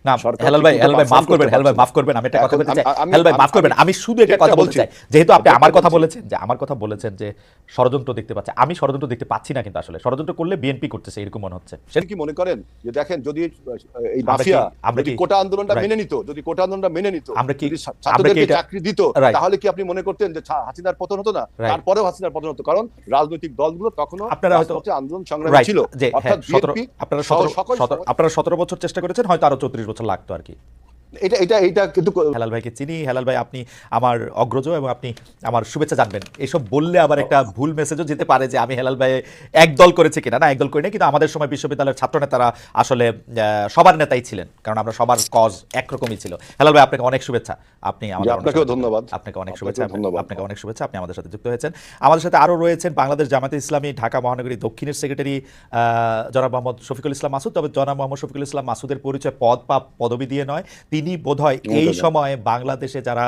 না সরকার হেলাল ঠিক ভাই, মতো হেলাল ভাই মাফ পারফর্ম করতে করবেন, হেলাল ভাই পারছে না। মাফ করবেন, আমি একটা কথা এখন বলতে চাই। আমি হেলাল ভাই মাফ আমি করবেন, আমি শুধু একটা যেটা কথা বলতে বলছি চাই, যেহেতু আপনি যেটা আমার কথা বলছি বলেছেন, যে আমার কথা বলেছেন যে ষড়যন্ত্র দেখতে পাচ্ছে, আমি ষড়যন্ত্র দেখতে পাচ্ছি না, কিন্তু আসলে ষড়যন্ত্র করলে বিএনপি করতেছে এরকম মনে হচ্ছে। আপনি কি মনে করেন যে দেখেন যদি এই আমরা কি মাফিয়া আমরা যদি কি কোটা আন্দোলনটা রাইট মেনে নিত, যদি কোটা আন্দোলনটা মেনে নিত, আমরা কি যদি আমরা কি ছাত্রদেরকে এটা চাকরি দিত, রাইট তাহলে কি আপনি মনে করতেন যে হাসিনার পতন হতো না? রাইট তারপরেও হাসিনার পতন হতো, কারণ রাজনৈতিক দলগুলো তখনও আপনারা হয়তো রাজপথে আন্দোলন সংগ্রামে রাইট ছিল, যে অর্থাৎ হ্যাঁ 17 বিএনপি আপনারা সহ 17 সকল 17 আপনারা 17 বছর চেষ্টা করেছেন, হয়তো আরো 34 বছর লাগতো আর কি। এটা এটা এটা কিন্তু হেলাল ভাইকে চিনি, হেলাল ভাই আপনি আমার অগ্রজ এবং আপনি আমার শুভেচ্ছা জানবেন। এসব বললে আবার একটা ভুল মেসেজও যেতে পারে যে আমি হেলাল ভাই একদল করেছে কিনা। না, একদল করি না, কিন্তু আমাদের সময় বিশ্ববিদ্যালয়ের ছাত্র নেতারা আসলে সবার নেতাই ছিলেন, কারণ আমরা সবার কজ একরকমই ছিল। হেলাল ভাই আপনাকে অনেক শুভেচ্ছা, আপনি যে আমাদের অনেক আপনাকেও সাথে যুক্ত, ধন্যবাদ, আপনাকে অনেক শুভেচ্ছা, আপনাকেও ধন্যবাদ। আপনাকে অনেক শুভেচ্ছা, আপনি আমাদের সাথে যুক্ত হয়েছেন। আমাদের সাথে আরও রয়েছেন বাংলাদেশ জামায়াতে ইসলামী ঢাকা মহানগরী দক্ষিণের সেক্রেটারি জনাব মোহাম্মদ শফিকুল ইসলাম মাসুদ। তবে জনাব মোহাম্মদ শফিকুল ইসলাম মাসুদের পরিচয় পদ বা পদবি দিয়ে নয়, তিনি বোধহয় এই সময় বাংলাদেশে যারা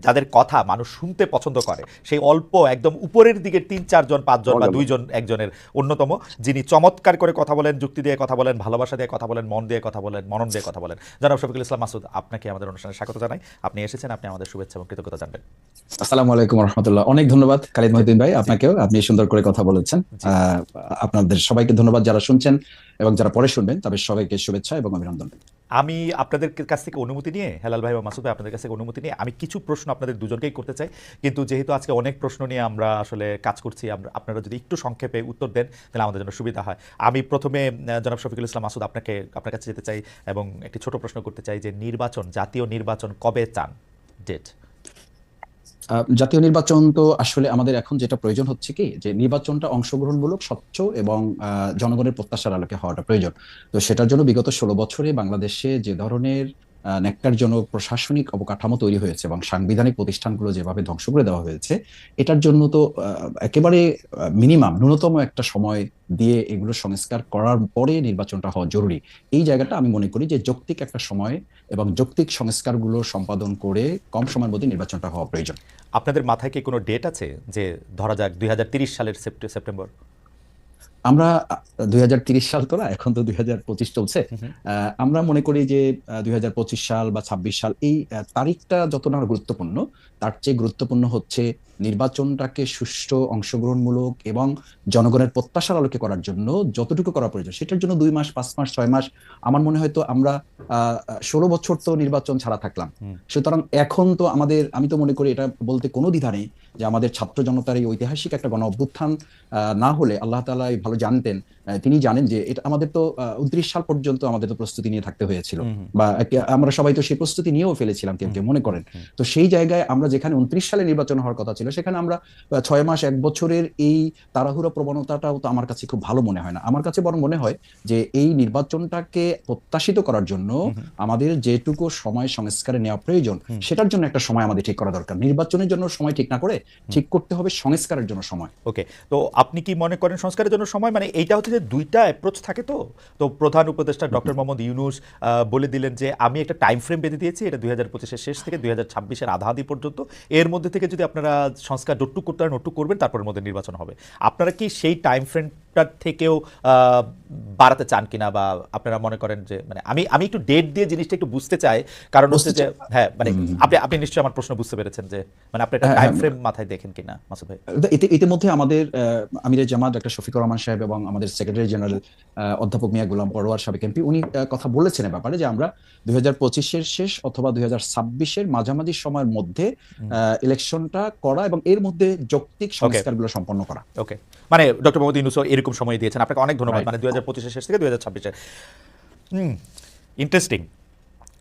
যাদের কথা মানুষ শুনতে পছন্দ করে, সেই অল্প একদম উপরের দিকে 3-4 জন 5 জন বা 2 জন একজনের অন্যতম, যিনি চমৎকার করে কথা বলেন, যুক্তি দিয়ে কথা বলেন, ভালোবাসা দিয়ে কথা বলেন, মন দিয়ে কথা বলেন, মনন দিয়ে কথা বলেন। জনাব শফিকুল ইসলাম মাসুদ, আপনাকে আমাদের অনুষ্ঠানে স্বাগত জানাই। আপনি এসেছেন, আপনি আমাদের শুভেচ্ছা এবং কৃতজ্ঞতা জানবেন। আসসালামু আলাইকুম রহমতুল্লাহ। অনেক ধন্যবাদ খালিদ জি মহিউদ্দিন ভাই, জি আপনাকেও, আপনি সুন্দর করে কথা বলেছেন। জি আপনাদের সবাইকে ধন্যবাদ, যারা শুনছেন এবং যারা পরে শুনবেন তাদের সবাইকে শুভেচ্ছা এবং অভিনন্দন। আমি আপনাদের কাছ থেকে অনুমতি নিয়ে, হেলাল ভাই বা মাসুদ ভাই আপনাদের কাছ থেকে অনুমতি নিয়ে আমি কিছু প্রশ্ন আপনাদের দুজনকেই করতে চাই, কিন্তু যেহেতু আজকে অনেক প্রশ্ন নিয়ে আমরা আসলে কাজ করছি, আপনারা যদি একটু সংক্ষেপে উত্তর দেন তাহলে আমাদের জন্য সুবিধা হয়। আমি প্রথমে জনাব শফিকুল ইসলাম মাসুদ আপনার কাছে যেতে চাই এবং একটি ছোট প্রশ্ন করতে চাই যে নির্বাচন, জাতীয় নির্বাচন কবে চান, ডেট? জাতীয় নির্বাচন তো আসলে আমাদের এখন যেটা প্রয়োজন হচ্ছে কি, যে নির্বাচনটা অংশগ্রহণমূলক, স্বচ্ছ এবং জনগণের প্রত্যাশার আলোকে হওয়াটা প্রয়োজন। তো সেটার জন্য বিগত 16 বছরে বাংলাদেশে যে ধরনের ন্যক্কারজনক প্রশাসনিক অবকাঠামো তৈরি হয়েছে এবং সাংবিধানিক প্রতিষ্ঠানগুলো যেভাবে ধ্বংস করে দেওয়া হয়েছে, এটার জন্য তো একেবারে মিনিমাম ন্যূনতম একটা সময় দিয়ে এগুলো সংস্কার করার পরে নির্বাচনটা হওয়া জরুরি। এই জায়গাটা আমি মনে করি যে যৌক্তিক একটা সময় এবং যৌক্তিক সংস্কারগুলো সম্পাদন করে কম সময়ের মধ্যে নির্বাচনটা হওয়া প্রয়োজন। আপনাদের মাথায় কি কোনো ডেট আছে, যে ধরা যাক 2030 সালের সেপ্টেম্বর? আমরা 2030 সাল তো না, এখন তো 2025 চলছে। আমরা মনে করি যে 2025 সাল বা 26 সাল, এই তারিখটা যত না গুরুত্বপূর্ণ, তার চেয়ে গুরুত্বপূর্ণ হচ্ছে নির্বাচনটাকে সুষ্ঠু, অংশগ্রহণমূলক এবং জনগণের প্রত্যাশার আলোকে করার জন্য যতটুকু করা প্রয়োজন, সেটার জন্য 2 মাস, 5 মাস, 6 মাস, আমার মনে হয় তো আমরা 16 বছর তো নির্বাচন ছাড়া থাকলাম। সুতরাং এখন তো আমাদের, আমি তো মনে করি এটা বলতে কোনো দ্বিধা নেই যে আমাদের ছাত্র জনতার এই ঐতিহাসিক একটা গণ অভ্যুত্থান না হলে, আল্লাহ তাআলা ভালো জানতেন, তিনি জানেন যে এটা আমাদের তো 29 সাল পর্যন্ত আমাদের তো প্রস্তুতি নিয়ে থাকতে হয়েছিল, বা আমরা সবাই তো সেই প্রস্তুতি নিয়েও ফেলেছিলাম, কেউ কেউ মনে করেন। তো সেই জায়গায় আমরা যেখানে 29 সালে নির্বাচন হওয়ার কথা ছিল, সেখানে আমরা 6 মাস, 1 বছরের এই তাড়াহুড়ো প্রবণতাটাও তো আমার কাছে খুব ভালো মনে হয় না। আমার কাছে বরং মনে হয় যে এই নির্বাচনটাকে প্রত্যাশিত করার জন্য আমাদের যেটুকু সময় সংস্কারে নেওয়া প্রয়োজন, সেটার জন্য একটা সময় আমাদের ঠিক করা দরকার। নির্বাচনের জন্য সময় ঠিক না করে ঠিক করতে হবে সংস্কারের জন্য সময়। ওকে, তো আপনি কি মনে করেন সংস্কারের জন্য সময়, মানে এইটা হচ্ছে যে দুইটা অ্যাপ্রোচ থাকে, তো তো প্রধান উপদেষ্টা ডক্টর মোহাম্মদ ইউনূস বলে দিলেন যে আমি একটা টাইম ফ্রেম বেঁধে দিয়েছি, এটা 2025-এর শেষ থেকে 2026-এর আধা পর্যন্ত, এর মধ্যে থেকে যদি আপনারা সংস্কার ডট্টু করতে হয় নোটটুক করবেন, তারপরের মধ্যে নির্বাচন হবে। আপনারা কি সেই টাইম ফ্রেমটার থেকেও বাড়াতে চান কিনা, বা আপনারা মনে করেন যে, মানে আমি একটু ডেট দিয়ে জিনিসটা একটু বুঝতে চাই, কারণ হচ্ছে যে হ্যাঁ, মানে আপনি নিশ্চয়ই আমার প্রশ্ন বুঝতে পেরেছেন যে মানে আপনি একটা টাইম ফ্রেম মাথায় দেখেন কিনা মাসুদ ভাই? ইতিমধ্যে আমাদের আমিরে জামাত ডক্টর শফিকুর রহমান সাহেব এবং আমাদের সেক্রেটারি জেনারেল অধ্যাপক মিয়া গোলাম পরোয়ার সাবেক এমপি, উনি কথা বলেছেন এ ব্যাপারে যে আমরা 2025-এর শেষ অথবা 2026-এর মাঝামাঝি সময়ের মধ্যে ইলেকশনটা করা এবং এর মধ্যে যৌক্তিক সংস্কারগুলো সম্পন্ন করা। ওকে, মানে ডক্টর মোহাম্মদ ইউনূস এরকম সময় দিয়েছেন, আপনাকে অনেক ধন্যবাদ। রাইট। মানে 2025-এর শেষ থেকে 2026-এর। ইন্টারেস্টিং।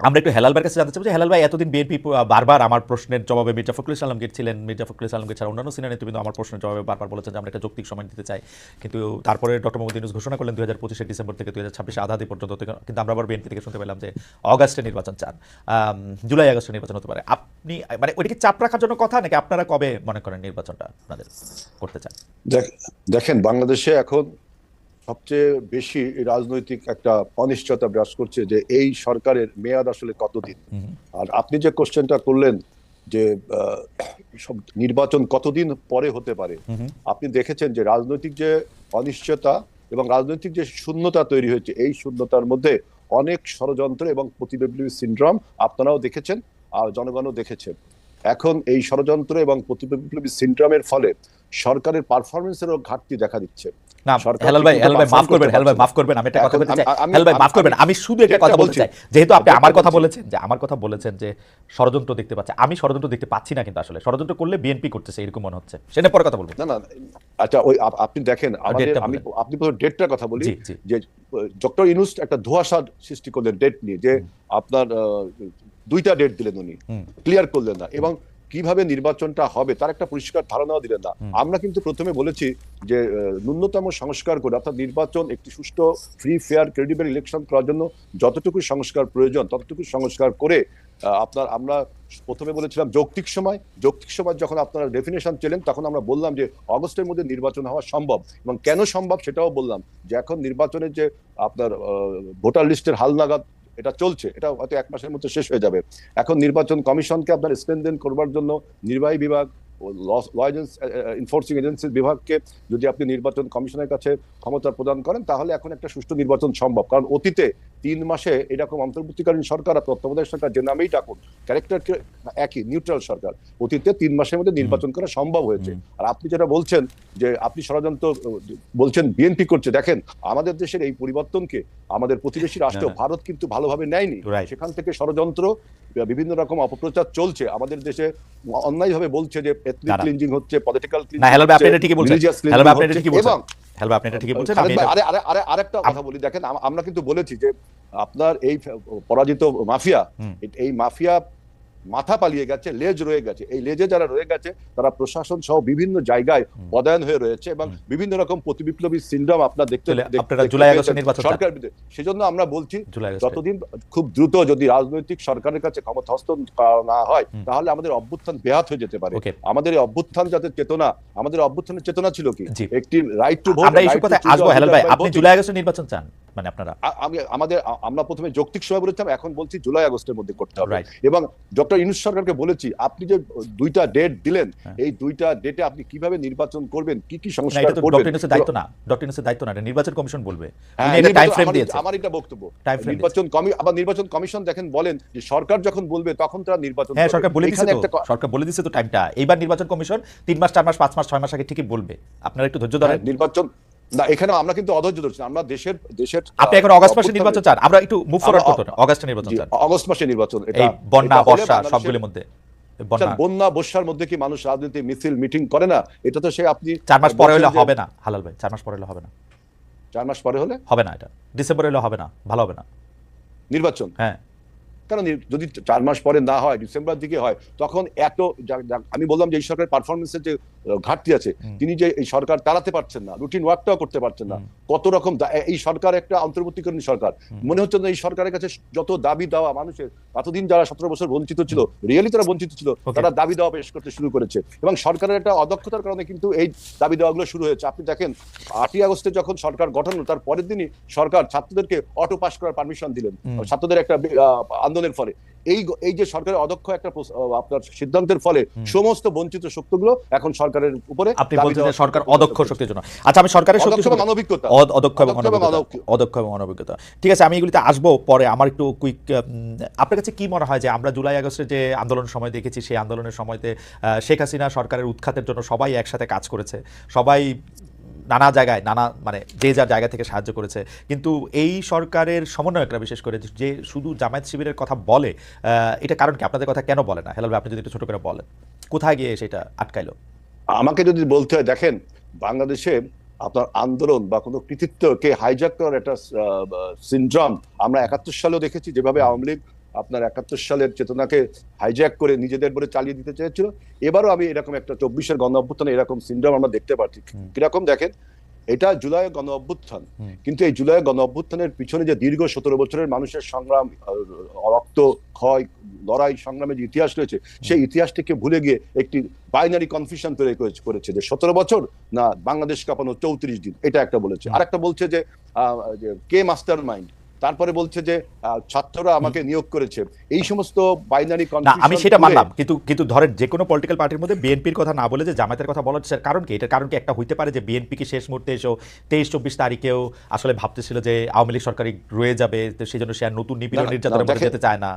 আমরা একটু হেলাল ভাইয়ের কাছে জানতে চাই যে হেলাল ভাই এতদিন বিএনপি বারবার আমার প্রশ্নের জবাবে, মির্জা ফখরুল ইসলাম আলমগীর ছিলেন, মির্জা ফখরুল ইসলাম আলমগীর ছাড়া অন্যান্য সিনিয়র নেতৃবৃন্দ আমার প্রশ্নের জবাবে বারবার বলেছেন যে আমরা একটা যৌক্তিক সময় দিতে চাই, কিন্তু তারপরে ডক্টর মোহাম্মদ ইউনূস ঘোষণা করলেন 2025-এর ডিসেম্বর থেকে 2026-এর আধা পর্যন্ত, কিন্তু আমরা আবার বিএনপি থেকে শুনতে পেলাম যে অগাস্টে নির্বাচন চান, জুলাই আগস্টে নির্বাচন হতে পারে। আপনি মানে ওইটাকে চাপ রাখার জন্য কথা, নাকি আপনারা কবে মনে করেন নির্বাচনটা আপনাদের করতে চান? দেখেন, বাংলাদেশে এখন সবচেয়ে বেশি রাজনৈতিক একটা অনিশ্চয়তা বিরাজ করছে যে এই সরকারের মেয়াদ আসলে কতদিন। আর আপনি যে কোশ্চেনটা করলেন যে সব নির্বাচন কতদিন পরে হতে পারে, আপনি দেখেছেন যে রাজনৈতিক যে অনিশ্চয়তা এবং রাজনৈতিক যে শূন্যতা তৈরি হয়েছে, এই শূন্যতার মধ্যে অনেক ষড়যন্ত্র এবং প্রতিবিপ্লবী সিনড্রোম আপনারাও দেখেছেন আর জনগণও দেখেছেন। এখন এই ষড়যন্ত্র এবং প্রতিবিপ্লবী সিনড্রোমের ফলে সরকারের পারফরমেন্সেরও ঘাটতি দেখা দিচ্ছে। না হেলাল ভাই মাফ করবেন, হেলাল ভাই মাফ করবেন, আমি একটা কথা বলতে চাই, হেলাল ভাই মাফ করবেন, আমি শুধু একটা কথা বলতে চাই, যেহেতু আপনি আমার কথা বলেছেন যে ষড়যন্ত্র দেখতে পাচ্ছে, আমি ষড়যন্ত্র দেখতে পাচ্ছি না, কিন্তু আসলে ষড়যন্ত্র করলে বিএনপি করতেছে এরকম মনে হচ্ছে, সেটা পরে কথা বলবো। না, আচ্ছা ওই আপনি দেখেন আপনি ডেটটার কথা বলি যে ডক্টর ইউনূস একটা ধোঁয়াশা সৃষ্টি করলেন ডেট নিয়ে, যে আপনার 2টা ডেট দিলেন উনি, ক্লিয়ার করলেন না, এবং কিভাবে নির্বাচনটা হবে তার একটা পরিষ্কার ধারণাও দিলেন না। আমরা কিন্তু প্রথমে বলেছি যে ন্যূনতম সংস্কার করে, অর্থাৎ নির্বাচন একটি সুষ্ঠু ফ্রি ফেয়ার ক্রেডিবল ইলেকশন করার জন্য যতটুকু সংস্কার প্রয়োজন ততটুকু সংস্কার করে আমরা প্রথমে বলেছিলাম যৌক্তিক সময় যখন আপনারা ডেফিনেশন ছিলেন তখন আমরা বললাম যে অগস্টের মধ্যে নির্বাচন হওয়া সম্ভব, এবং কেন সম্ভব সেটাও বললাম, যে এখন নির্বাচনের যে আপনার ভোটার লিস্টের হালনাগাদ এটা চলছে, এটা হয়তো 1 মাসের মধ্যে শেষ হয়ে যাবে। এখন নির্বাচন কমিশনকে আপনার স্ট্রেনথেন করবার জন্য নির্বাহী বিভাগ ও ল এনফোর্সিং এজেন্সির বিভাগকে যদি আপনি নির্বাচন কমিশনের কাছে ক্ষমতা প্রদান করেন, তাহলে এখন একটা সুষ্ঠু নির্বাচন সম্ভব। কারণ অতীতে 3 মাসে এরকম অন্তর্বর্তীকালীন সরকার আর তত্ত্বাবধায়ক সরকার, যে নামেই ডাকুন, ক্যারেক্টার একই, নিউট্রাল সরকার, অতীতে 3 মাসের মধ্যে নির্বাচন করা সম্ভব হয়েছে। আর আপনি যেটা বলছেন যে আপনি ষড়যন্ত্র বলছেন বিএনপি করছে, দেখেন আমাদের দেশের এই পরিবর্তনকে আমাদের প্রতিবেশী রাষ্ট্র ভারত কিন্তু ভালোভাবে নেয়নি। সেখান থেকে ষড়যন্ত্র, বিভিন্ন রকম অপপ্রচার চলছে আমাদের দেশে, অন্যায়ভাবে বলছে যে এথনিক ক্লিনজিং হচ্ছে, পলিটিক্যাল ক্লিনজিং হচ্ছে, হেলাল ভাই আপনি এটা ঠিকই বলছেন, হেলাল ভাই আপনি এটা ঠিকই বলছেন, এবং হেলাল ভাই আপনি এটা ঠিকই বলছেন। আরেকটা কথা বলি, দেখেন আমরা কিন্তু বলেছি যে আপনার এই পরাজিত মাফিয়া, এই মাফিয়া মাথা পালিয়ে গেছে, লেজ রয়ে গেছে, এই লেজে যারা রয়ে গেছে তারা প্রশাসন সহ বিভিন্ন জায়গায় পদায়ন হয়ে রয়েছে, এবং বিভিন্ন রকম প্রতিবিপ্লবী সিনড্রোম আপনারা দেখতে সরকার বিরুদ্ধে। সেজন্য আমরা বলছি যতদিন খুব দ্রুত যদি রাজনৈতিক সরকারের কাছে ক্ষমতা হস্তান্তর না হয়, তাহলে আমাদের অভ্যুত্থান ব্যাহত হয়ে যেতে পারে। আমাদের এই অভ্যুত্থান আমাদের অভ্যুত্থানের চেতনা ছিল কি, একটি রাইট টু ভোট। আমরা এই কথায় আসবো হেলাল ভাই, আপনি জুলাই আগস্টে নির্বাচন চান মানে আপনারা? আমরা প্রথমে যৌক্তিক সময় বলেছিলাম, এখন বলছি জুলাই আগস্টের মধ্যে করতে হবে। এবং ডক্টর ইউনূস সরকারকে বলেছি, আপনি যে 2টা ডেট দিলেন, এই 2টা ডেটে আপনি কিভাবে নির্বাচন করবেন, কি সংস্কার করবেন, ডক্টর ইউনূসের দায়িত্ব না, ডক্টর ইউনূসের দায়িত্ব না, নির্বাচন কমিশন বলবে। আমার এটা বক্তব্য, নির্বাচন কমিশন দেখেন বলেন যে সরকার যখন বলবে তখন তারা নির্বাচন, হ্যাঁ সরকার বলে দিচ্ছে তো টাইমটা, এইবার নির্বাচন কমিশন 3 মাস 4 মাস 5 মাস 6 মাস আগে ঠিকই বলবে, আপনারা একটু ধৈর্য ধরেন। নির্বাচন না, এখানে আমরা কিন্তু অধৈর্য ধরছি, আমরা দেশের আপনি এখন অগস্ট মাসে নির্বাচন চান, আমরা একটু মুভ ফরওয়ার্ড করতে না, অগস্টে নির্বাচন চান, অগস্ট মাসে নির্বাচন। এই বন্যা বর্ষা সবগুলোর মধ্যে, বন্যা বর্ষার মধ্যে কি মানুষ রাজনীতি মিছিল মিটিং করে না? এটা তো সে আপনি 4 মাস পরে হলে হবে না হালাল ভাই, 4 মাস পরে হলে হবে না, 4 মাস পরে হলে হবে না, এটা ডিসেম্বরে হলে হবে না, ভালো হবে না নির্বাচন। হ্যাঁ, কারণ যদি 4 মাস পরে না হয়, ডিসেম্বর দিকে হয়, তখন এত আমি বললাম যে এই সরকারের পারফরমেন্সের যে ঘাটতি আছে, তিনি যে এই সরকার চালাতে পারছেন না, রুটিন ওয়ার্কটাও করতে পারছেন না, কত রকম এই সরকার একটা অন্তর্বর্তীকালীন সরকার, মনে হচ্ছে না এই সরকারের কাছে যত দাবি দেওয়া মানুষের, এতদিন যারা 17 বছর বঞ্চিত ছিল, রিয়েলি তারা বঞ্চিত ছিল, তারা দাবি দেওয়া পেশ করতে শুরু করেছে, এবং সরকারের একটা অদক্ষতার কারণে কিন্তু এই দাবি দেওয়াগুলো শুরু হয়েছে। আপনি দেখেন 8ই আগস্টে যখন সরকার গঠন হলো, তার পরের দিনই সরকার ছাত্রদেরকে অটো পাস করার পারমিশন দিলেন, ছাত্রদের একটা আন্দোলনের ফলে। এই যে সরকারের অদক্ষ একটা আপনার সিদ্ধান্তের ফলে সমস্ত বঞ্চিত শক্তিগুলো এখন সরকারের উপরে, আপনি বলছেন যে সরকার অদক্ষ শক্তির জন্য। আচ্ছা, আমি সরকারের শক্তি এবং অনভিজ্ঞতা, অদক্ষ এবং অনভিজ্ঞতা, ঠিক আছে, আমি এগুলিতে আসবো পরে। আমার একটু কুইক, আপনার কাছে কি মনে হয় যে আমরা জুলাই আগস্টে যে আন্দোলনের সময় দেখেছি, সেই আন্দোলনের সময়তে শেখ হাসিনা সরকারের উৎখাতের জন্য সবাই একসাথে কাজ করেছে, সবাই নানা জায়গায় মানে যে যার জায়গা থেকে সাহায্য করেছে, কিন্তু এই সরকারের সমন্বয়করা বিশেষ করে যে শুধু জামায়াত শিবিরের কথা বলে, এটা কারণ কি, আপনাদের কথা কেন বলে না? হেলাল ভাই আপনি যদি একটু ছোট করে বলেন, কোথায় গিয়ে সেটা আটকাইলো? আমাকে যদি বলতে হয়, দেখেন বাংলাদেশে আপনার আন্দোলন বা কোনো কৃতিত্বকে হাইজ্যাক করার একটা সিনড্রোম আমরা 71 সালেও দেখেছি, যেভাবে আওয়ামী লীগ আপনার 71 সালের চেতনাকে হাইজ্যাক করে নিজেদের বলে চালিয়ে দিতে চেয়েছিল। এবারও আমি এরকম একটা 24-এর গণ অভ্যুত্থানে এরকম সিনড্রোম আমরা দেখতে পাচ্ছি। কিরকম দেখেন, এটা জুলাই গণ অভ্যুত্থান, কিন্তু এই জুলাই গণ অভ্যুত্থানের পিছনে যে দীর্ঘ 17 বছরের মানুষের সংগ্রাম, রক্ত ক্ষয়, লড়াই সংগ্রামের যে ইতিহাস রয়েছে, সেই ইতিহাসটিকে ভুলে গিয়ে একটি বাইনারি কনফিউশন তৈরি করেছে যে 17 বছর না বাংলাদেশ কাঁপানো 34 দিন, এটা একটা বলেছে। আর একটা বলছে যে কে মাস্টার মাইন্ড, তারপরে বলছে যে ছাত্ররা আমাকে নিয়োগ করেছে। এই সমস্ত বাইনারি না কনফিউশন আমি সেটা মানলাম, কিন্তু কিন্তু ধরেন যে কোনো পলিটিক্যাল পার্টির মধ্যে বিএনপির কথা না বলে যে জামায়াতের কথা বলার কারণ কি? এটার কারণ কি একটা হইতে পারে যে বিএনপি কি শেষ মুহূর্তে এসেও 23-24 তারিখেও আসলে ভাবতেছিল যে আওয়ামী লীগ সরকারই রয়ে যাবে, তো সেই জন্য সে আর নতুন নিপীড়ন নির্যাতনের মধ্যে যেতে চায় না।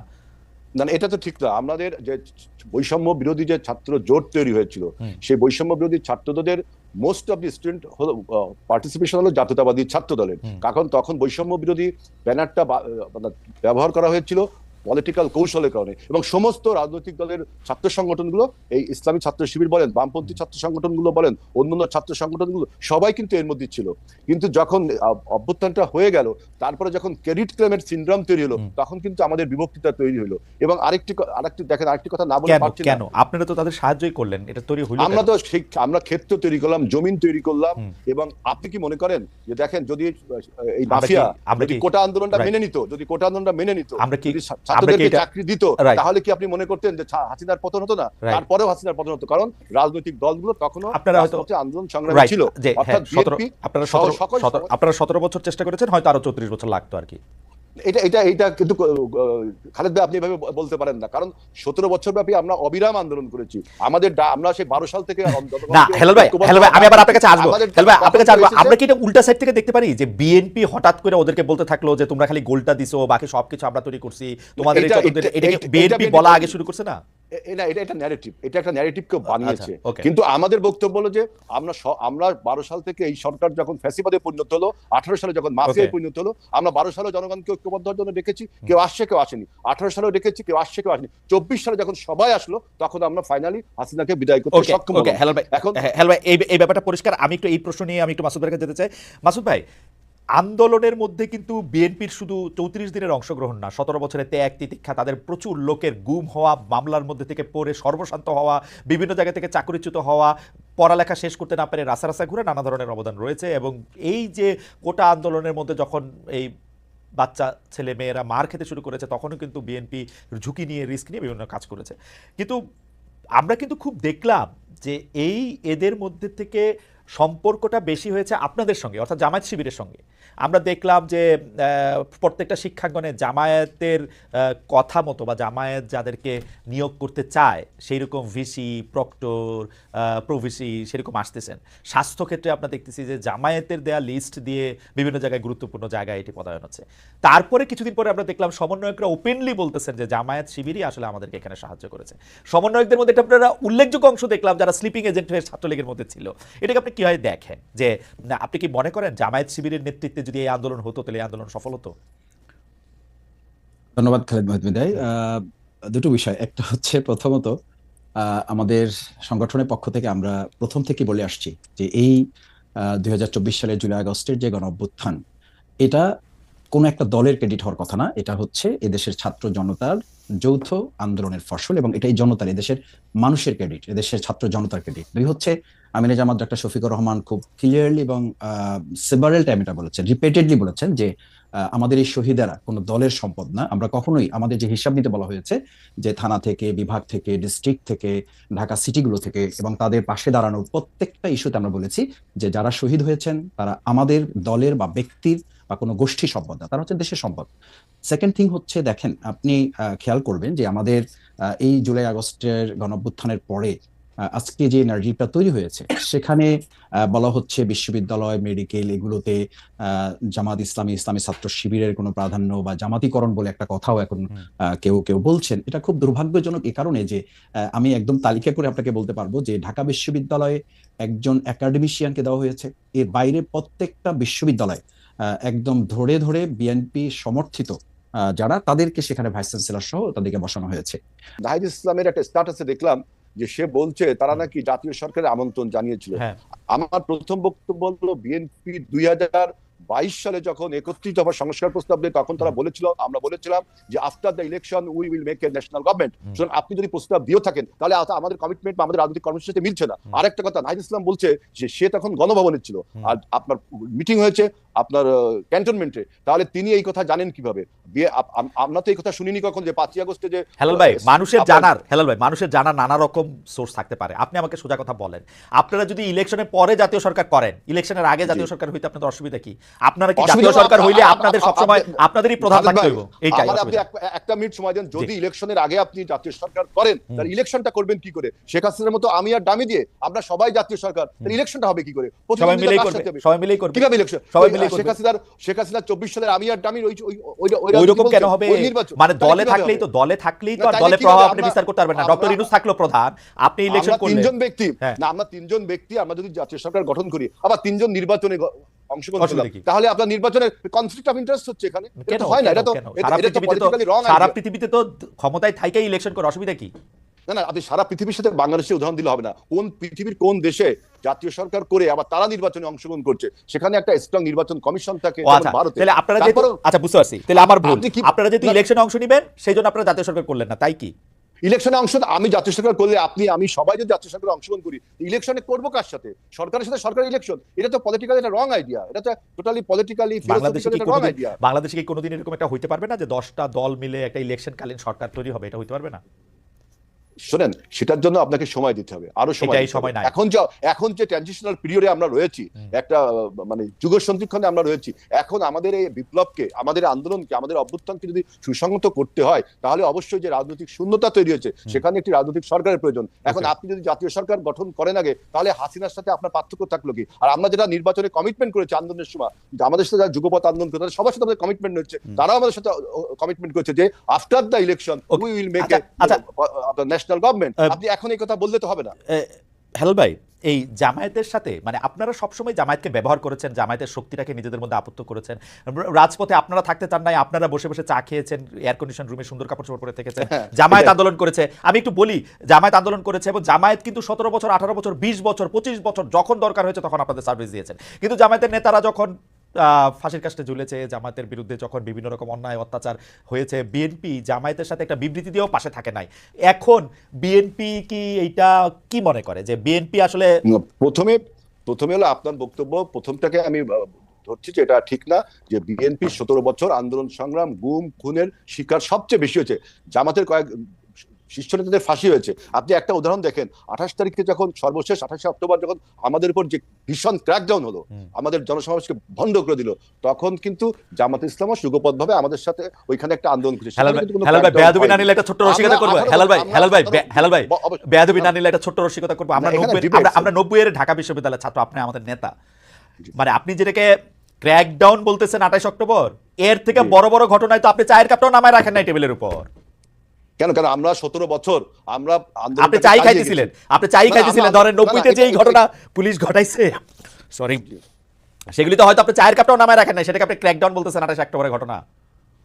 না এটা তো ঠিক না। আমাদের যে বৈষম্য বিরোধী যে ছাত্র জোট তৈরি হয়েছিল, সেই বৈষম্য বিরোধী ছাত্রদের মোস্ট অফ দি স্টুডেন্ট হলো পার্টিসিপেশন হলো জাতীয়তাবাদী ছাত্র দলের। কারণ তখন বৈষম্য বিরোধী ব্যানারটা ব্যবহার করা হয়েছিল পলিটিক্যাল কৌশলের কারণে, এবং সমস্ত রাজনৈতিক দলের ছাত্র সংগঠনগুলো, এই ইসলামী ছাত্র শিবির বলেন, বামপন্থী ছাত্র সংগঠনগুলো বলেন, অন্যান্য ছাত্র সংগঠনগুলো সবাই কিন্তু এর মধ্যে ছিল। কিন্তু যখন অভ্যুত্থানটা হয়ে গেল, তারপরে যখন ক্রেডিট ক্লেমের সিনড্রোম তৈরি হলো, তখন কিন্তু আমাদের বিভক্তিটা তৈরি হলো। এবং আরেকটি দেখেন, আরেকটি কথা না বলে পারছি না, কেন আপনারা তো তাদের সাহায্যই করলেন, এটা তৈরি হলো আমরা তো আমরা ক্ষেত্র তৈরি করলাম, জমিন তৈরি করলাম। এবং আপনি কি মনে করেন যে দেখেন যদি এই মাফিয়া যদি কোটা আন্দোলনটা মেনে নিত, যদি কোটা আন্দোলনটা মেনে নিত, যদি ছাত্রদেরকে চাকরি দিত, তাহলে কি আপনি মনে করতেন যে হাসিনার পতন হতো না? তারপরেও হাসিনার পতন হতো, কারণ রাজনৈতিক দলগুলো তখনও আন্দোলন সংগ্রামী ছিল। অর্থাৎ বিএনপি আপনারা 17 বছর চেষ্টা করেছেন, হয়তো আরো 34 বছর লাগতো আর কি। এটা কিন্তু খালেদ ভাই আপনি এভাবে বলতে পারেন না, কারণ 17 বছর ব্যাপী আমরা অবিরাম আন্দোলন করেছি। আমরা সেই 12 সাল থেকে না হেলাল ভাই আমি আবার আপনার কাছে আসবো। হেলাল ভাই আপনার কাছে আসবো। আমরা কি এটা উল্টা সাইড থেকে দেখতে পারি যে বিএনপি হঠাৎ করে ওদেরকে বলতে থাকলো যে তোমরা খালি গোলটা দিছো, বাকি সবকিছু আমরা তৈরি করছি, তোমাদের এটা কি বিএনপি বলা আগে শুরু করছে না? এটা ন্যারেটিভ, এটা একটা ন্যারেটিভ কেউ বানিয়েছে। কিন্তু আমাদের বক্তব্য হলো যে আমরা 12 সাল থেকে এই সরকার যখন ফ্যাসিবাদে পরিণত হলো, 18 সালে যখন মাফিয়ায় পরিণত হলো, আমরা 12 সালে জনগণকে ঐক্যবদ্ধ হওয়ার জন্য ডেকেছি, কেউ আসছে কেউ আসেনি। 18 সালেও ডেকেছি, কেউ আসছে কেউ আসেনি। 24 সালে যখন সবাই আসলো, তখন আমরা ফাইনালি হাসিনাকে বিদায় করতে সক্ষম হলাম। এখন হেলাল ভাই এই ব্যাপারটা পরিষ্কার। আমি একটু এই প্রশ্ন নিয়ে আমি একটু মাসুদ ভাইয়ের কাছে যেতে চাই। মাসুদ ভাই, আন্দোলনের মধ্যে কিন্তু বিএনপির শুধু 34 দিনের অংশগ্রহণ না, 17 বছরে ত্যাগ তিতিক্ষা, তাদের প্রচুর লোকের গুম হওয়া, মামলার মধ্যে থেকে পড়ে সর্বশান্ত হওয়া, বিভিন্ন জায়গা থেকে চাকরিচ্যুত হওয়া, পড়ালেখা শেষ করতে না পারে রাস্তা রাস্তা ঘুরে নানা ধরনের অবদান রয়েছে। এবং এই যে কোটা আন্দোলনের মধ্যে যখন এই বাচ্চা ছেলে মেয়েরা মার খেতে শুরু করেছে, তখনও কিন্তু বিএনপি ঝুঁকি নিয়ে রিস্ক নিয়ে বিভিন্ন কাজ করেছে। কিন্তু আমরা কিন্তু খুব দেখলাম যে এদের মধ্যে থেকে সম্পর্কটা বেশি হয়েছে আপনাদের সঙ্গে, অর্থাৎ জামায়াত শিবিরের সঙ্গে। আমরা দেখলাম যে প্রত্যেকটা শিক্ষাঙ্গনে জামায়াতের কথা মতো বা জামায়াত যাদেরকে নিয়োগ করতে চায় সেই রকম ভিসি, প্রক্টর, প্রভিসি সেরকম আসতেছেন। স্বাস্থ্যক্ষেত্রে আমরা দেখতেছি যে জামায়াতের দেয়া লিস্ট দিয়ে বিভিন্ন জায়গায় গুরুত্বপূর্ণ জায়গায় এটি পদায়ন হচ্ছে। তারপরে কিছুদিন পরে আমরা দেখলাম সমন্বয়করা ওপেনলি বলতেছেন যে জামায়াত শিবিরই আসলে আমাদেরকে এখানে সাহায্য করেছে। সমন্বয়কদের মধ্যে একটা আপনারা উল্লেখযোগ্য অংশ দেখলাম যারা স্লিপিং এজেন্ট হয়ে ছাত্রলীগের মধ্যে ছিল। এটাকে আপনি কিভাবে দেখেন? যে আপনি কি মনে করেন জামায়াত শিবিরের নেতৃত্বে যদি এই আন্দোলন হতো তাহলে এই আন্দোলন সফল হতো? ধন্যবাদ খালেদ মহিউদ্দিন। দুটো বিষয়, একটা হচ্ছে প্রথমত আমাদের সংগঠনের পক্ষ থেকে আমরা প্রথম থেকে বলে আসছি যে এই 2024 সালের জুলাই আগস্টের যে গণ অভ্যুত্থান, এটা কোনো একটা দলের ক্রেডিট হওয়ার কথা না। এটা হচ্ছে এদেশের ছাত্র জনতার যৌথ আন্দোলনের ফসল, এবং এটাই জনতার, এদেশের মানুষের ক্রেডিট, এদেশের ছাত্র জনতার ক্রেডিট। দুই হচ্ছে আমিনে জামাত ডক্টর শফিকুর রহমান খুব ক্লিয়ারলি এবং সেভারাল টাইম এটা বলেছেন, রিপিটেডলি বলেছেন যে আমাদের এই শহীদেরা কোনো দলের সম্পদ না। আমরা কখনোই আমাদের যে হিসাব নিতে বলা হয়েছে যে থানা থেকে, বিভাগ থেকে, ডিস্ট্রিক্ট থেকে, ঢাকা সিটিগুলো থেকে, এবং তাদের পাশে দাঁড়ানোর প্রত্যেকটা ইস্যুতে আমরা বলেছি যে যারা শহীদ হয়েছেন তারা আমাদের দলের বা ব্যক্তির বা কোনো গোষ্ঠী সম্পদ না, তারা হচ্ছে দেশের সম্পদ। সেকেন্ড থিং হচ্ছে, দেখেন আপনি খেয়াল করবেন যে আমাদের এই জুলাই আগস্টের গণঅভ্যুত্থানের পরে আজকে যে এনার্জিটা তৈরি হয়েছে, সেখানে বলা হচ্ছে বিশ্ববিদ্যালয়, মেডিকেল, এগুলোতে জামাত ইসলামী, ইসলামী ছাত্র শিবিরের কোনো প্রাধান্য বা জামাতিকরণ বলে একটা কথাও এখন কেউ কেউ বলছেন। এটা খুব দুর্ভাগ্যজনক এই কারণে যে আমি একদম তালিকা করে আপনাকে বলতে পারবো যে ঢাকা বিশ্ববিদ্যালয়ে একজন একাডেমিশিয়ানকে দেওয়া হয়েছে, এর বাইরে প্রত্যেকটা বিশ্ববিদ্যালয় একদম ধরে ধরে বিএনপি সমর্থিত যারা, তাদেরকে সেখানে ভাইস চ্যান্সেলর সহ তাদেরকে বসানো হয়েছে। নাহিদ ইসলামের একটা স্ট্যাটাসে দেখলাম যে সে বলছে তারা নাকি জাতীয় সরকারের আমন্ত্রণ জানিয়েছিল। আমার প্রথম বক্তব্য হলো বিএনপি 2022 সালে যখন 31 দফা সংস্কার প্রস্তাব দেয়, তখন তারা আমরা বলেছিলাম যে after the election we will make a national government. সুতরাং আপনি যদি প্রস্তাব দিয়েও থাকেন তাহলে আমাদের কমিটমেন্ট বা আমাদের রাজনৈতিক কর্মসূচির সাথে মিলছে না। আরেকটা কথা, নাহিদ ইসলাম বলছে যে সে তখন গণভবনে ছিল, আর আপনার মিটিং হয়েছে আপনার ক্যান্টনমেন্টে, তাহলে তিনি এই কথা জানেন কিভাবে? আমরা তো এই কথা শুনিনি কখন যে 5ই আগস্টে যে হেলাল ভাই, মানুষের জানার নানা রকম সোর্স থাকতে পারে। আপনি আমাকে সোজা কথা বলেন, আপনারা যদি ইলেকশনের পরে জাতীয় সরকার করেন, ইলেকশনের আগে জাতীয় সরকার হইতে আপনাদের অসুবিধা কি? আপনারা কি জাতীয় সরকার হইলে আপনাদের সবসময় আপনাদেরই প্রধান থাকতে হইব? এইটাই আপনি একটা মিনিট সময় দেন। যদি ইলেকশনের আগে আপনি জাতীয় সরকার করেন, তাহলে ইলেকশনটা করবেন কি করে? শেখ হাসিনার মতো আমি আর ডামি দিয়ে আমরা সবাই জাতীয় সরকার, তাহলে ইলেকশনটা হবে কি করে? সবাই মিলেই করবে। কিভাবে ইলেকশন? সবাই মিলেই করবে। শেখ হাসিনা 24 সালের আমি আর ডামির ওইরকম কেন হবে? মানে দলে থাকলেই তো আর দলে প্রভাব আপনি বিস্তার করতে পারবেন না। ডক্টর ইউনূস থাকলো প্রধান, আপনি ইলেকশন করলেন। আমরা তিনজন ব্যক্তি আমরা যদি জাতীয় সরকার গঠন করি, আবার তিনজন নির্বাচনে অংশগ্রহণ করলাম, তাহলে আপনার নির্বাচনের কনফ্লিক্ট অফ ইন্টারেস্ট হচ্ছে এখানে? এটা হয় না। এটা তো পলিটিক্যালি রং। সারা পৃথিবীতে তো ক্ষমতায় থাইকাই ইলেকশন করে, অসুবিধা কি? না, আপনি সারা পৃথিবীর সাথে বাংলাদেশের উদাহরণ দিলে হবে না। কোন পৃথিবীর কোন দেশে জাতীয় সরকার করে আবার তারা নির্বাচনে অংশগ্রহণ করছে, সেখানে একটা স্ট্রং নির্বাচন কমিশন থাকে। ভারতে তাহলে আপনারা যেহেতু, আচ্ছা বুঝতে পারছি, তাহলে আমার ভুল, আপনারা যেহেতু ইলেকশনে অংশ নেবেন সেই জন্য আপনারা জাতীয় সরকার করলেন না, তাই কি? ইলেকশনে অংশ আমি জাতীয় সরকার করলে আমি সবাই যদি জাতীয় সরকারে অংশগ্রহণ করি, ইলেকশনে করবো কার সাথে? সরকারের সাথে সরকারি ইলেকশন, এটা তো পলিটিক্যালি একটা রং আইডিয়া। এটা তো টোটালি পলিটিক্যালি রং আইডিয়া। বাংলাদেশে কি কোনোদিন এরকম একটা হইতে পারবে না যে 10টা দল মিলে একটা ইলেকশন কালীন সরকার তৈরি হবে? এটা হইতে পারবে না? শোনেন, সেটার জন্য আপনাকে সময় দিতে হবে, আরো সময় নাই। এখন যে ট্রানজিশনাল পিরিয়ডে আমরা রয়েছি, একটা মানে যুগ সন্ধিক্ষণে আমরা রয়েছি, এখন আমাদের এই বিপ্লবকে, আমাদের আন্দোলনকে, আমাদের অভ্যুত্থানকে যদি সুসংহত করতে হয়, তাহলে অবশ্যই যে রাজনৈতিক শূন্যতা তৈরি হয়েছে, সেখানে একটি রাজনৈতিক সরকারের প্রয়োজন। এখন আপনি যদি জাতীয় সরকার গঠন করেন আগে, তাহলে হাসিনার সাথে আপনার পার্থক্য থাকলো কি? আর আমরা যেটা নির্বাচনে কমিটমেন্ট করেছি আন্দোলনের সময়, আমাদের সাথে যারা যুগপৎ আন্দোলন করে তাদের সবার সাথে আমাদের কমিটমেন্ট হচ্ছে, তারাও আমাদের সাথে কমিটমেন্ট করেছে যে after the election we will make a national government. আপনি এখন এই কথা বললে তো হবে না। হেলাল ভাই, এই জামায়াতের সাথে, মানে আপনারা সবসময় জামায়াতকে ব্যবহার করেছেন, জামায়াতের শক্তিটাকে নিজেদের মধ্যে আপত্ত করেছেন, রাজপথে আপনারা থাকতে চান নাই, আপনারা বসে বসে চা খেয়েছেন, এয়ার কন্ডিশন রুমে সুন্দর কাপড় চোপড় পরে থেকেছেন। জামায়াত আন্দোলন করেছে, আমি একটু বলি, জামায়াত আন্দোলন করেছে এবং জামায়াত কিন্তু 17 বছর, 18 বছর, 20 বছর, 25 বছর যখন দরকার হয়েছে তখন আপনাদের সার্ভিস দিয়েছেন। কিন্তু জামায়াতের নেতারা যখন ফাঁসির কাস্টে ঝুলেছে, জামায়াতের বিরুদ্ধে যখন বিভিন্ন রকম অন্যায় অত্যাচার হয়েছে, বিএনপি জামায়াতের সাথে একটা বিবৃতি দিয়েও পাশে থাকে নাই। এখন বিএনপি কি এইটা কি মনে করে যে বিএনপি আসলে প্রথমে হলো আপনার বক্তব্য প্রথমটাকে আমি ধরছি যে এটা ঠিক না, যে বিএনপি 17 বছর আন্দোলন সংগ্রাম, গুম খুনের শিকার সবচেয়ে বেশি হয়েছে, জামাতের কয়েক শীর্ষ নেতাদের ফাঁসি হয়েছে। আপনি একটা উদাহরণ দেখেন, 28 তারিখে যখন সর্বশেষ 28 অক্টোবর যখন আমাদের উপর যে ভীষণ ক্র্যাকডাউন হলো, আমাদের জনসমাবেশকে ভণ্ড করে দিল, তখন কিন্তু জামাত ইসলামও যুগপথভাবে আমাদের সাথে ওইখানে একটা আন্দোলন করেছে। হেলাল ভাই, বেয়াদবি না নিলে একটা ছোট্ট রসিকতা করব। হেলাল ভাই, বেয়াদবি না নিলে একটা ছোট্ট রসিকতা করব। আমরা 90 এর ঢাকা বিশ্ববিদ্যালয়ের ছাত্র, আপনি আমাদের নেতা, মানে আপনি যেটাকে ক্র্যাকডাউন বলতেছেন 28 অক্টোবর, এর থেকে বড় বড় ঘটনায় তো আপনি চায়ের কাপটাও নামায় রাখেন নাই টেবিলের উপর। কেন আমরা 17 বছর আমরা আপনি চাই খাইতেছিলেন ধরেন 90-তে যে এই ঘটনা পুলিশ ঘটাইছে, সরি, সেগুলি তো হয়তো আপনি চায়ের কাপটাও নামায় রাখেন নাই, সেটাকে আপনি ক্র্যাকডাউন বলতেছেন 28 অক্টোবরের ঘটনা।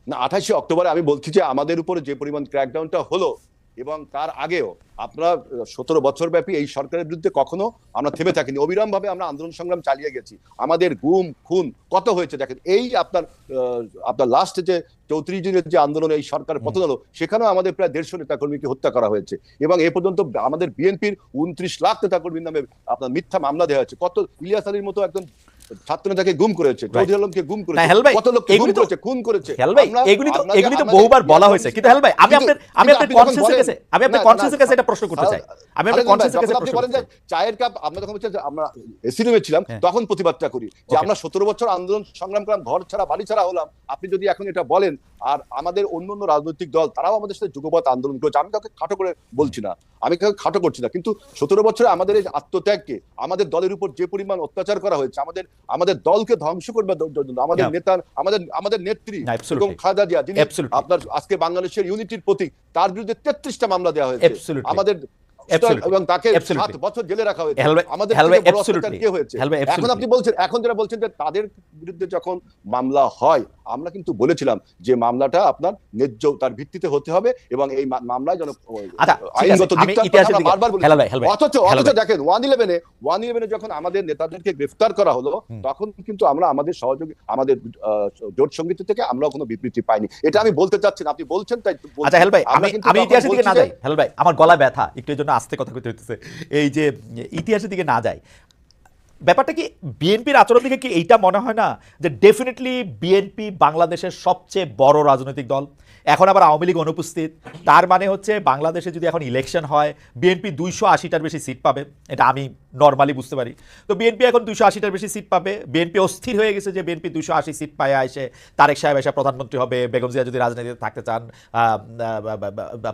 না, 28 অক্টোবরে আমি বলছি যে আমাদের উপরে যে পরিমাণ ক্র্যাকডাউনটা হলো এবং তার আগেও আপনারা 17 বছর ব্যাপী এই সরকারের বিরুদ্ধে কখনো আমরা থেমে থাকিনি, অবিরাম ভাবে আমরা আন্দোলন সংগ্রাম চালিয়ে গেছি। আমাদের গুম খুন কত হয়েছে দেখেন। এই আপনার লাস্টে যে 34 জনের যে আন্দোলন, এই সরকারের পতন হলো, সেখানেও আমাদের প্রায় 150 নেতাকর্মীকে হত্যা করা হয়েছে এবং এ পর্যন্ত আমাদের বিএনপির 29 লাখ নেতাকর্মীর নামে আপনার মিথ্যা মামলা দেওয়া হয়েছে। কত ইলিয়াস আলীর মতো একজন ছাত্র নেতাকে গুম করেছে, চৌধুরী আলমকে গুম করেছে, কত লোককে গুম করেছে, খুন করেছে। এগুলি তো বহুবার বলা হয়েছে, কিন্তু হেলাল ভাই আমি আপনার কনসেন্সাসের কাছে এটা প্রশ্ন করতে চাই। আমি আপনার কনসেন্সাসের কাছে প্রশ্ন করতে চাই। চায়ের কাপ আমরা যখন আমরা এসি রুমে ছিলাম তখন প্রতিবাদটা করি যে আমরা 17 বছর আন্দোলন সংগ্রাম করলাম, ঘর ছাড়া বাড়ি ছাড়া হলাম। আপনি যদি এখন এটা বলেন, আর আমাদের অন্যান্য রাজনৈতিক দল তারাও আমাদের সাথে যুগপৎ আন্দোলন করেছে, আমি কাউকে খাটো করে বলছি না, আমি কাউকে খাটো করছি না, কিন্তু 17 বছরে আমাদের এই আত্মত্যাগকে, আমাদের দলের উপর যে পরিমাণ অত্যাচার করা হয়েছে, আমাদের দলকে ধ্বংস করবে আমাদের নেতা, আমাদের নেত্রী এবং খালেদা জিয়া, যিনি আপনার আজকে বাংলাদেশের ইউনিটির প্রতীক, তার বিরুদ্ধে 33টা মামলা দেওয়া হয়েছে আমাদের, এবং তাকে 7 বছর জেলে রাখা হয়েছে। আমাদের কি হয়েছে এখন আপনি বলছেন, এখন যারা বলছেন যে তাদের বিরুদ্ধে যখন মামলা হয়, আমরা কিন্তু বলেছিলাম যে মামলাটা আপনার ন্যায্য তার ভিত্তিতে হতে হবে এবং এই মামলায় যেন আইনগত দিকটা বারবার বলি। অথচ দেখেন 111 যখন আমাদের নেতাদেরকে গ্রেফতার করা হলো, তখন কিন্তু আমরা আমাদের সহযোগী, আমাদের জোট সঙ্গীত থেকে আমরা কোনো বিবৃতি পাইনি। এটা আমি বলতে চাচ্ছি না, আপনি বলছেন তাই। আচ্ছা হেলাল ভাই, আমি ইতিহাসের দিকে না যাই। হেলাল ভাই, আমার গলা ব্যথা, একটু এর জন্য আস্তে কথা কইতে হইতেছে। এই যে ইতিহাসের দিকে না যায়, ব্যাপারটা কি বিএনপির আচরণ থেকে কি এইটা মনে হয় না যে ডেফিনেটলি বিএনপি বাংলাদেশের সবচেয়ে বড় রাজনৈতিক দল, এখন আবার আওয়ামী লীগ অনুপস্থিত, তার মানে হচ্ছে বাংলাদেশে যদি এখন ইলেকশন হয় বিএনপি 280টার বেশি সিট পাবে, এটা আমি নর্মালি বুঝতে পারি। তো বিএনপি এখন 280টার বেশি সিট পাবে, বিএনপি অস্থির হয়ে গেছে যে বিএনপি 280 সিট পায় এসে তারেক সাহেব এসে প্রধানমন্ত্রী হবে, বেগম জিয়া যদি রাজনীতিতে থাকতে চান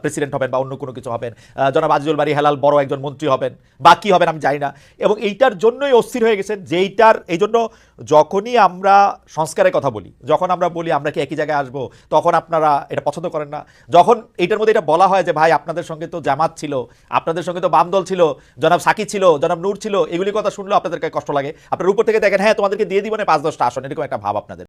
প্রেসিডেন্ট হবেন বা অন্য কোনো কিছু হবেন, জনাব আজিজুল বারী হেলাল বড় একজন মন্ত্রী হবেন বা কি হবেন আমি জানি না, এবং এইটার জন্যই অস্থির হয়ে গেছেন যেইটার এই জন্য যখনই আমরা সংস্কারের কথা বলি, যখন আমরা বলি আমরা কি একই জায়গায় আসবো, তখন আপনারা এটা পছন্দ করেন না। যখন এইটার মধ্যে এটা বলা হয় যে ভাই আপনাদের সঙ্গে তো জামাত ছিল, আপনাদের সঙ্গে তো বাম দল ছিল, জনাব সাকি ছিল, জনাব নূর ছিল, এগুলি কথা শুনলেও আপনাদের কষ্ট লাগে। আপনার উপর থেকে দেখেন হ্যাঁ তোমাদেরকে দিয়ে দিব না 5-10টা আসন, এরকম একটা ভাব আপনাদের।